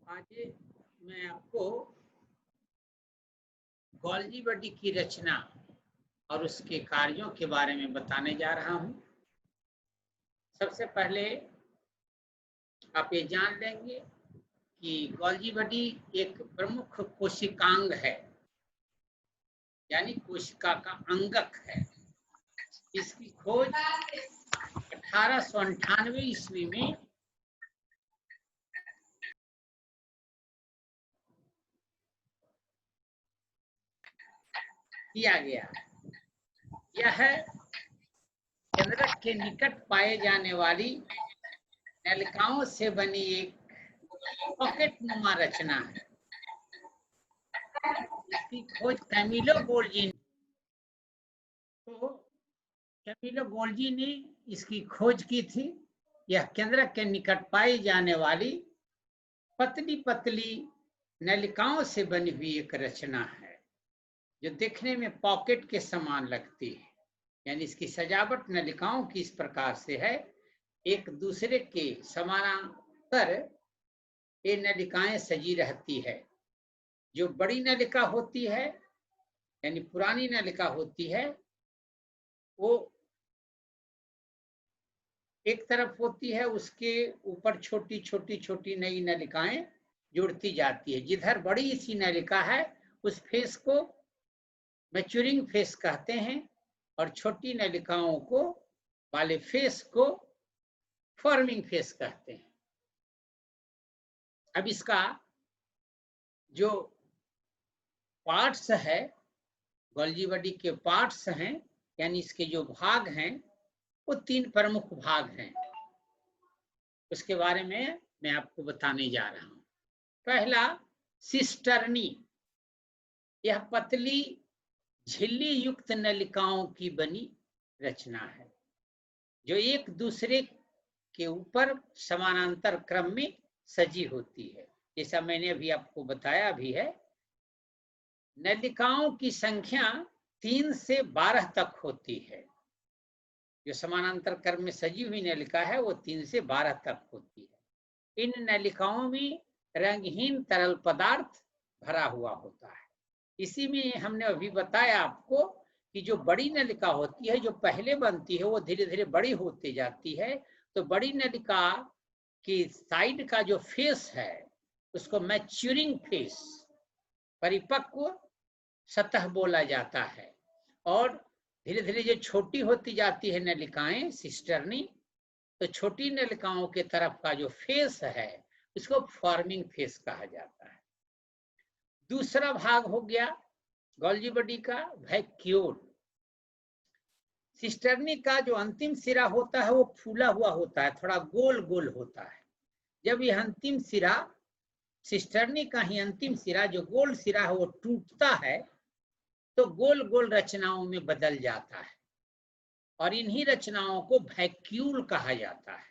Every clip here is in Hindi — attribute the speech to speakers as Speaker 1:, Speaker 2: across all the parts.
Speaker 1: आज मैं आपको गॉल्जी बॉडी की रचना और उसके कार्यों के बारे में बताने जा रहा हूं। सबसे पहले आप ये जान लेंगे कि गॉल्जी बॉडी एक प्रमुख कोशिकांग है, यानी कोशिका का अंगक है। इसकी खोज 1898 ईस्वी में किया गया। यह केंद्रक के निकट पाए जाने वाली नलिकाओं से बनी एक पॉकेट नुमा रचना है। इसकी खोज कैमिलो गोल्जी ने इसकी खोज की थी। यह केंद्रक के निकट पाई जाने वाली पतली पतली नलिकाओं से बनी हुई एक रचना है, जो देखने में पॉकेट के समान लगती है। यानी इसकी सजावट नलिकाओं की इस प्रकार से है, एक दूसरे के समानांतर ये नलिकाएं सजी रहती है। जो बड़ी नलिका होती है, यानी पुरानी नलिका होती है, वो एक तरफ होती है, उसके ऊपर छोटी छोटी छोटी नई नलिकाएं जुड़ती जाती है। जिधर बड़ी सी नलिका है उस फेस को मैच्योरिंग फेस कहते हैं, और छोटी नलिकाओं को वाले फेस को फॉर्मिंग फेस कहते हैं। अब इसका जो पार्ट्स है, गॉल्जी बॉडी के पार्ट्स हैं, यानी इसके जो भाग हैं, वो 3 प्रमुख भाग हैं। उसके बारे में मैं आपको बताने जा रहा हूं। पहला, सिस्टर्नी। यह पतली झिल्ली युक्त नलिकाओं की बनी रचना है, जो एक दूसरे के ऊपर समानांतर क्रम में सजी होती है। जैसा मैंने अभी आपको बताया भी है, नलिकाओं की संख्या 3 से 12 तक होती है। जो समानांतर क्रम में सजी हुई नलिका है वो 3 से 12 तक होती है। इन नलिकाओं में रंगहीन तरल पदार्थ भरा हुआ होता है। इसी में हमने अभी बताया आपको कि जो बड़ी नलिका होती है, जो पहले बनती है, वो धीरे धीरे बड़ी होती जाती है। तो बड़ी नलिका की साइड का जो फेस है उसको मैच्योरिंग फेस, परिपक्व सतह बोला जाता है। और धीरे धीरे जो छोटी होती जाती है नलिकाएं, सिस्टर्नी, तो छोटी नलिकाओं के तरफ का जो फेस है उसको फॉर्मिंग फेस कहा जाता है। दूसरा भाग हो गया गॉल्जी बॉडी का वैक्यूल। सिस्टर्नी का जो अंतिम सिरा होता है वो फूला हुआ होता है, थोड़ा गोल गोल होता है। जब यह अंतिम सिरा, सिस्टर्नी का ही अंतिम सिरा, जो गोल सिरा है, वो टूटता है तो गोल गोल रचनाओं में बदल जाता है, और इन्हीं रचनाओं को वैक्यूल कहा जाता है।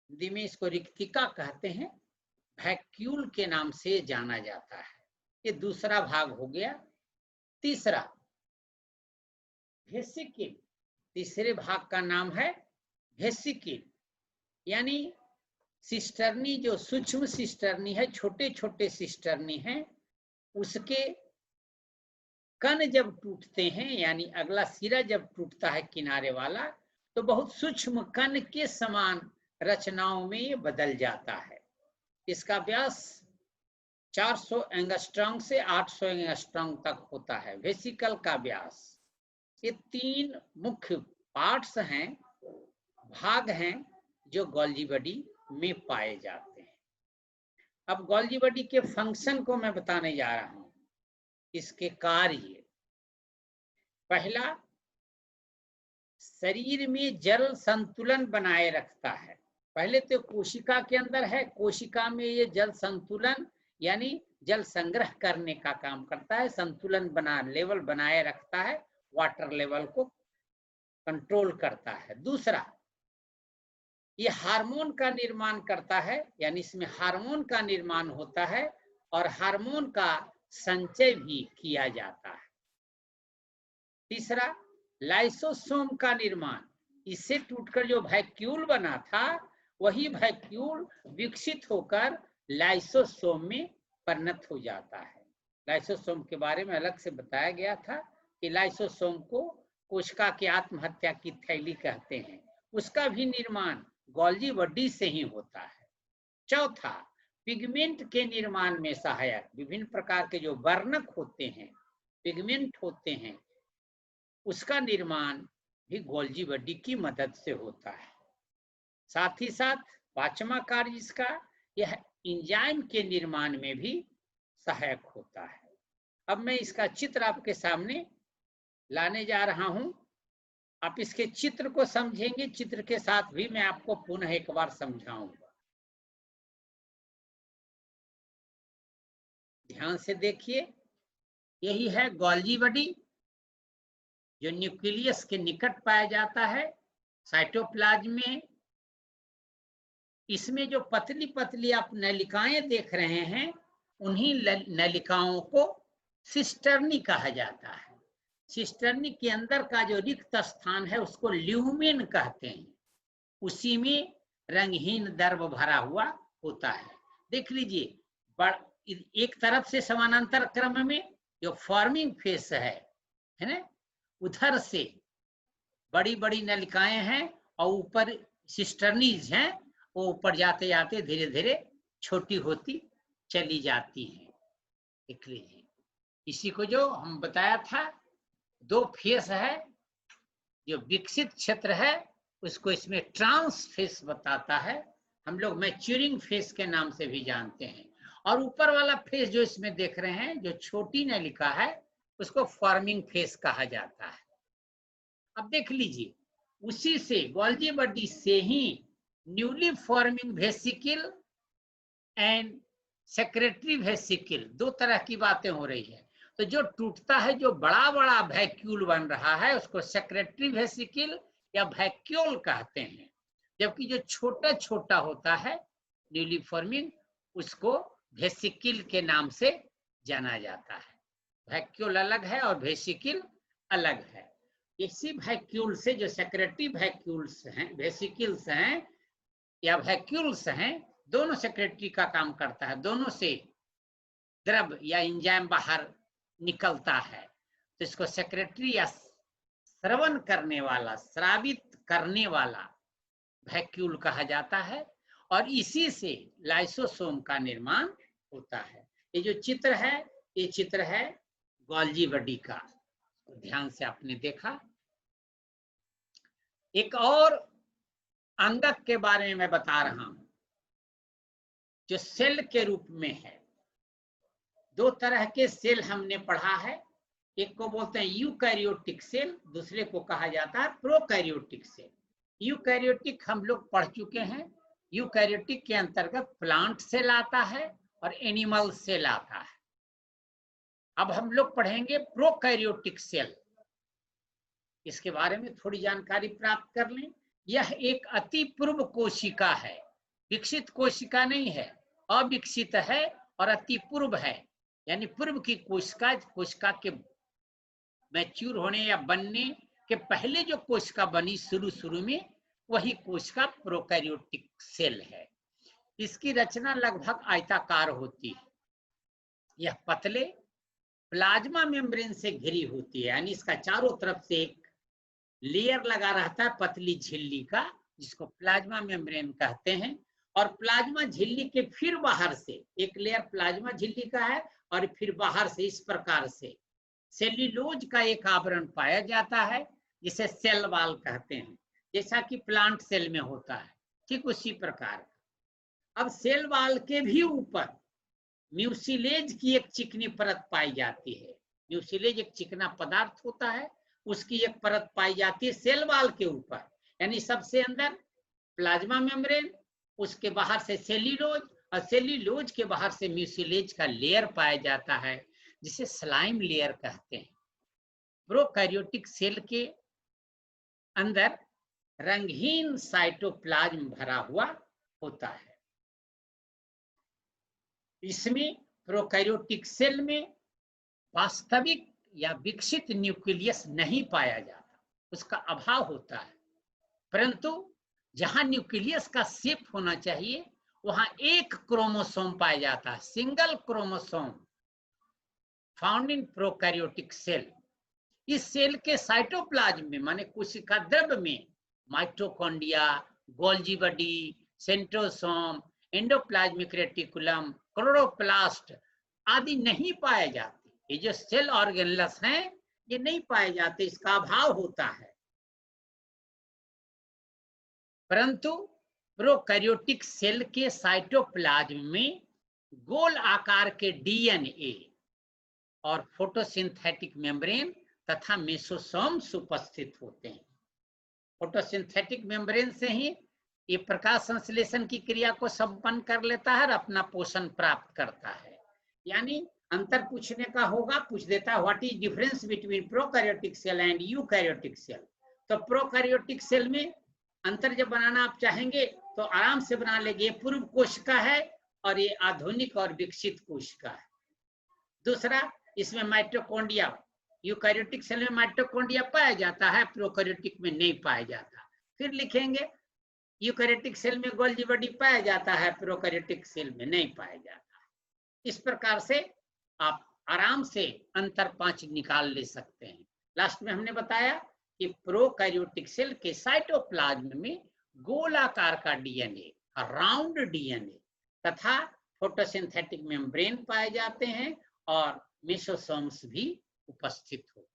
Speaker 1: हिंदी में इसको रिक्तिका कहते हैं, वैक्यूल के नाम से जाना जाता है। ये दूसरा भाग हो गया। तीसरा, वेसिकल। तीसरे भाग का नाम है वेसिकल, यानी सिस्टर्नी, जो सूक्ष्म सिस्टर्नी है, छोटे छोटे सिस्टर्नी है, उसके कण जब टूटते हैं, यानी अगला सिरा जब टूटता है किनारे वाला, तो बहुत सूक्ष्म कण के समान रचनाओं में ये बदल जाता है। इसका व्यास 400 एंगस्ट्रॉम से 800 एंगस्ट्रॉम तक होता है, वेसिकल का व्यास। ये 3 मुख्य पार्ट्स हैं, भाग हैं, जो गॉल्जी बॉडी में पाए जाते हैं। अब गॉल्जी बॉडी के फंक्शन को मैं बताने जा रहा हूं, इसके कार्य। पहला, शरीर में जल संतुलन बनाए रखता है। पहले तो कोशिका के अंदर है, कोशिका में ये जल संतुलन यानी जल संग्रह करने का काम करता है, संतुलन लेवल बनाए रखता है, वाटर लेवल को कंट्रोल करता है। दूसरा, ये हार्मोन का निर्माण करता है, यानी इसमें हार्मोन का निर्माण होता है और हार्मोन का संचय भी किया जाता है। तीसरा, लाइसोसोम का निर्माण। इससे टूटकर जो वैक्यूल बना था, वही वैक्यूल विकसित होकर लाइसोसोम में परिणत हो जाता है। लाइसोसोम के बारे में अलग से बताया गया था कि लाइसोसोम को कोशिका की आत्महत्या की थैली कहते हैं। उसका भी निर्माण गोल्जी बॉडी से ही होता है। चौथा, पिगमेंट के निर्माण में सहायक विभिन्न प्रकार के जो वर्णक होते हैं, पिगमेंट होते हैं, उसका निर्माण भी गोल्जी बॉडी की मदद से होता है। साथ ही साथ पांचवा कार्य इसका, यह एंजाइम के निर्माण में भी सहायक होता है। अब मैं इसका चित्र आपके सामने लाने जा रहा हूं। आप इसके चित्र को समझेंगे, चित्र के साथ भी मैं आपको पुनः एक बार समझाऊंगा। ध्यान से देखिए, यही है गोल्जी बॉडी जो न्यूक्लियस के निकट पाया जाता है साइटोप्लाज्म में। इसमें जो पतली पतली आप नलिकाएं देख रहे हैं, उन्हीं नलिकाओं को सिस्टर्नी कहा जाता है। सिस्टर्नी के अंदर का जो रिक्त स्थान है उसको ल्यूमेन कहते हैं। उसी में रंगहीन द्रव भरा हुआ होता है। देख लीजिए, एक तरफ से समानांतर क्रम में जो फॉर्मिंग फेस है ना, उधर से बड़ी बड़ी नलिकाएं हैं और ऊपर सिस्टर्नीज हैं, वो ऊपर जाते जाते धीरे धीरे छोटी होती चली जाती हैं। देख लीजिए, इसी को जो हम बताया था, दो फेस है, जो विकसित क्षेत्र है उसको इसमें ट्रांस फेस बताता है। हम लोग मैच्योरिंग फेस के नाम से भी जानते हैं। और ऊपर वाला फेस जो इसमें देख रहे हैं, जो छोटी नलिका है, उसको फॉर्मिंग फेस कहा जाता है। अब देख लीजिए, उसी से गोल्जी बॉडी से ही newly forming vesicle and secretory vesicle, दो तरह की बातें हो रही है। तो जो टूटता है, जो बड़ा बड़ा वैक्यूल बन रहा है, उसको सेक्रेटरी वेसिकल या वैक्यूल कहते हैं। जबकि जो छोटा छोटा होता है न्यूली फॉर्मिंग, उसको वेसिकल के नाम से जाना जाता है। वैक्यूल अलग है और वेसिकल अलग है। इसी वैक्यूल से जो सेक्रेटरी वैक्यूल्स हैं, वेसिकल्स हैं या वैक्यूल्स हैं, दोनों सेक्रेटरी का काम करता है। दोनों से द्रव या एंजाइम बाहर निकलता है। तो इसको सेक्रेटरी या श्रवण करने वाला, श्रावित करने वाला वैक्यूल कहा जाता है। और इसी से लाइसोसोम का निर्माण होता है। ये जो चित्र है, ये चित्र है गोल्जी बॉडी का। ध्यान से आपने देखा। एक और अंगक के बारे में मैं बता रहा हूं, जो सेल के रूप में है। दो तरह के सेल हमने पढ़ा है, एक को बोलते हैं यूकैरियोटिक सेल, दूसरे को कहा जाता है प्रोकैरियोटिक सेल। यूकैरियोटिक हम लोग पढ़ चुके हैं। यूकैरियोटिक के अंतर्गत प्लांट सेल आता है और एनिमल सेल आता है। अब हम लोग पढ़ेंगे प्रोकैरियोटिक सेल। इसके बारे में थोड़ी जानकारी प्राप्त कर लें। यह एक अति पूर्व कोशिका है, विकसित कोशिका नहीं है, अविकसित है और अति पूर्व है। यानी पूर्व की कोशिका के मैच्योर होने या बनने के पहले जो कोशिका बनी शुरू में, वही कोशिका प्रोकैरियोटिक सेल है। इसकी रचना लगभग आयताकार होती है। यह पतले प्लाज्मा मेम्ब्रेन से घिरी होती है। यानी इसका चारों तरफ से एक लेयर लगा रहता है पतली झिल्ली का, जिसको प्लाज्मा मेम्ब्रेन कहते हैं। और प्लाज्मा झिल्ली के फिर बाहर से एक लेयर प्लाज्मा झिल्ली का है और फिर बाहर से इस प्रकार से सेल्यूलोज का एक आवरण पाया जाता है, जिसे सेल वॉल कहते हैं। जैसा कि प्लांट सेल में होता है, ठीक उसी प्रकार। अब सेल वॉल के भी ऊपर म्यूसिलेज की एक चिकनी परत पाई जाती है। म्यूसिलेज एक चिकना पदार्थ होता है, उसकी एक परत पाई जाती है सेल वॉल के ऊपर। यानी सबसे अंदर प्लाज्मा मेम्ब्रेन, उसके बाहर से सेल्यूलोज और सेल्यूलोज के बाहर से म्यूसिलेज का लेयर पाया जाता है, जिसे स्लाइम लेयर कहते हैं। प्रोकैरियोटिक सेल के अंदर रंगहीन साइटोप्लाज्म भरा हुआ होता है। इसमें प्रोकैरियोटिक सेल में वास्तविक या विकसित न्यूक्लियस नहीं पाया जाता, उसका अभाव होता है। परंतु जहां न्यूक्लियस का शेप होना चाहिए, वहां एक क्रोमोसोम पाया जाता है, single chromosome found in prokaryotic cell. इस सेल के साइटोप्लाज्म में माने कोशिका द्रव्य में mitochondria, Golgi body, centrosome, endoplasmic reticulum, chloroplast आदि नहीं पाए जाते। ये जो सेल ऑर्गेनल्स हैं ये नहीं पाए जाते, इसका अभाव होता है। परंतु प्रोकैरियोटिक सेल के साइटोप्लाज्म में गोल आकार के डीएनए और फोटोसिंथेटिक मेम्ब्रेन तथा मेसोसोम्स उपस्थित होते हैं। फोटोसिंथेटिक मेम्ब्रेन से ही ये प्रकाश संश्लेषण की क्रिया को संपन्न कर लेता है और अपना पोषण प्राप्त करता है। यानी अंतर पूछने का होगा, पूछ देता है what is difference between prokaryotic cell and eukaryotic cell. तो प्रोकैरियोटिक सेल में अंतर जब बनाना आप चाहेंगे तो आराम से बना लेंगे। ये पूर्व कोशिका है और ये आधुनिक और विकसित कोशिका है। दूसरा, इसमें माइटोकॉन्ड्रिया, यूकैरियोटिक सेल में माइटोकॉन्ड्रिया पाया जाता है, प्रोकैरियोटिक में नहीं पाया जाता। फिर लिखेंगे यूकैरियोटिक सेल में गोल्जी बॉडी पाया जाता है, प्रोकैरियोटिक सेल में नहीं पाया जाता। इस प्रकार से आप आराम से अंतर 5 निकाल ले सकते हैं। लास्ट में हमने बताया कि प्रोकैरियोटिक सेल के साइटोप्लाज्म में गोलाकार का डीएनए, राउंड डीएनए तथा फोटोसिंथेटिक मेम्ब्रेन पाए जाते हैं और मेसोसोम्स भी उपस्थित होते हैं।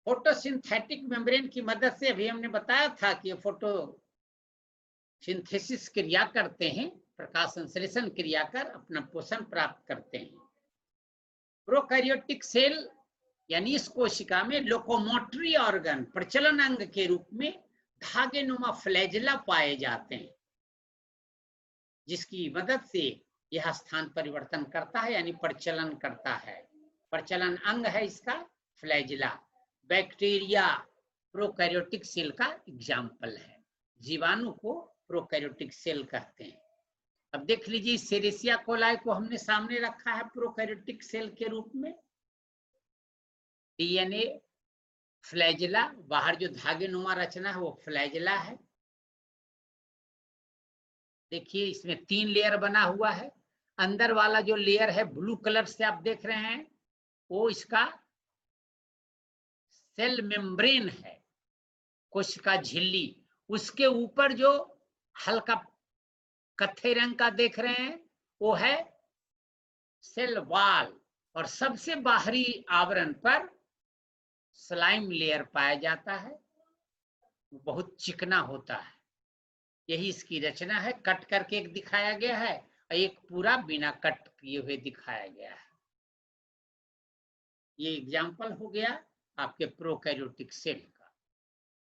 Speaker 1: फोटोसिंथेटिक मेम्ब्रेन की मदद से अभी हमने बताया था कि फोटोसिंथेसिस क्रिया करते हैं, प्रकाश संश्लेषण क्रिया कर अपना पोषण प्राप्त करते हैं। प्रोकैरियोटिक सेल यानी इस कोशिका में लोकोमोटरी ऑर्गन, प्रचलन अंग के रूप में धागेनुमा फ्लैजेला पाए जाते हैं, जिसकी मदद से यह स्थान परिवर्तन करता है यानी प्रचलन करता है। प्रचलन अंग है इसका फ्लैजेला। बैक्टीरिया प्रोकैरियोटिक सेल का एग्जाम्पल है। जीवाणु को प्रोकैरियोटिक सेल कहते हैं। अब देख लीजिए, सेरेसिया कोलाई को हमने सामने रखा है प्रोकैरियोटिक सेल के रूप में। डीएनए फ्लैजेला, बाहर जो धागेनुमा रचना है वो फ्लैजेला है। देखिए इसमें 3 लेयर बना हुआ है। अंदर वाला जो लेयर है ब्लू कलर से आप देख रहे हैं वो इसका सेल मेम्ब्रेन है, कोशिका झिल्ली। उसके ऊपर जो हल्का कत्थे रंग का देख रहे हैं वो है सेल वॉल, और सबसे बाहरी आवरण पर स्लाइम लेयर पाया जाता है, बहुत चिकना होता है। यही इसकी रचना है। कट करके एक दिखाया गया है और एक पूरा बिना कट किए हुए दिखाया गया है। ये एग्जाम्पल हो गया आपके प्रोकैरियोटिक सेल।